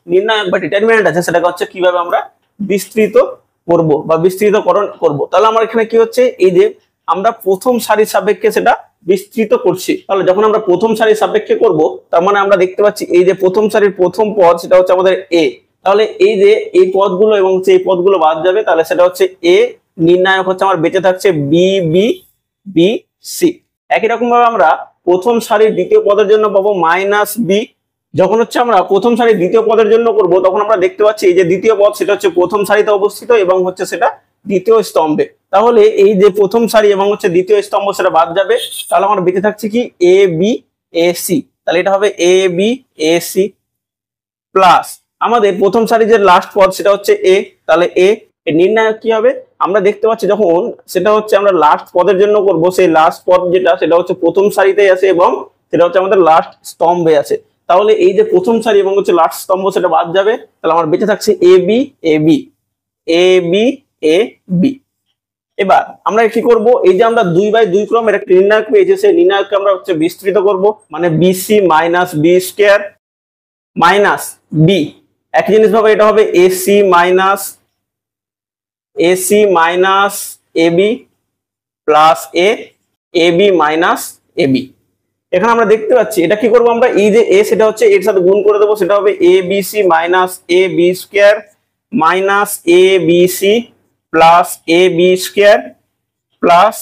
নির্ণায়ক বা ডিটারমিনেন্ট আছে সেটাকে হচ্ছে কিভাবে আমরা বিস্তৃত করব বা বিস্তৃতকরণ করব। তাহলে আমার এখানে কি হচ্ছে, এই যে আমরা প্রথম সারির সাপেক্ষে সেটা বিস্তৃত করছি। তাহলে যখন আমরা প্রথম সারির সাপেক্ষে করব, তার মানে আমরা দেখতে পাচ্ছি এই যে প্রথম সারির প্রথম পদ সেটা হচ্ছে আমাদের এ। তাহলে এই যে এই পদগুলো এবং এই পদগুলো বাদ যাবে, তাহলে সেটা হচ্ছে এ। নির্ণায়ক হচ্ছে আমার বেঁচে থাকছে বি বি বি সি। একই রকম ভাবে আমরা প্রথম সারির দ্বিতীয় পদের জন্য পাবো মাইনাস বি। যখন হচ্ছে আমরা প্রথম সারির দ্বিতীয় পদের জন্য করব, তখন আমরা দেখতে পাচ্ছি এই যে দ্বিতীয় পদ সেটা হচ্ছে প্রথম সারিতে অবস্থিত এবং হচ্ছে সেটা দ্বিতীয় স্তম্ভে। তাহলে এই যে প্রথম সারি এবং হচ্ছে দ্বিতীয় স্তম্ভ সেটা বাদ যাবে, তাহলে আমার বেঁচে থাকছে কি এ বি এ সি। তাহলে এটা হবে A B A C plus আমাদের প্রথম সারির যে লাস্ট পদ সেটা হচ্ছে এ। তাহলে এ নির্ণায়ক কি হবে, আমরা দেখতে পাচ্ছি যখন সেটা হচ্ছে আমরা লাস্ট পদের জন্য করব, সেই লাস্ট পদ যেটা সেটা হচ্ছে প্রথম সারিতেই আছে এবং সেটা হচ্ছে আমাদের লাস্ট স্তম্ভে আছে। তাহলে এই যে প্রথম সারি এবং হচ্ছে লাস্ট স্তম্ভ সেটা বাদ যাবে, তাহলে আমার বেঁচে থাকছে A B A B A B A B. এবার আমরা কি করব, এই যে আমরা 2/2 ক্রমের একটা নির্ণায়ক পেয়েছি, সেই নির্ণায়ককে আমরা হচ্ছে বিস্তৃত করব, মানে BC minus B square minus B. একই জিনিস ভাবে এটা হবে AC minus AB plus AB minus AB. এখানে আমরা দেখতে পাচ্ছি এটা কি করব, আমরা এই যে এ সেটা হচ্ছে এর সাথে গুণ করে দেবো, সেটা হবে A B C minus A B square minus A B C plus A B square plus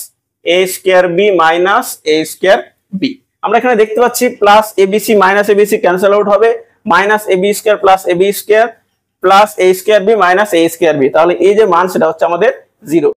A square B minus A square B. আমরা এখানে দেখতে পাচ্ছি plus ABC minus ABC cancel out হবে, minus AB square plus AB square plus A square B minus A square B. তাহলে এই যে মান সেটা হচ্ছে আমাদের 0।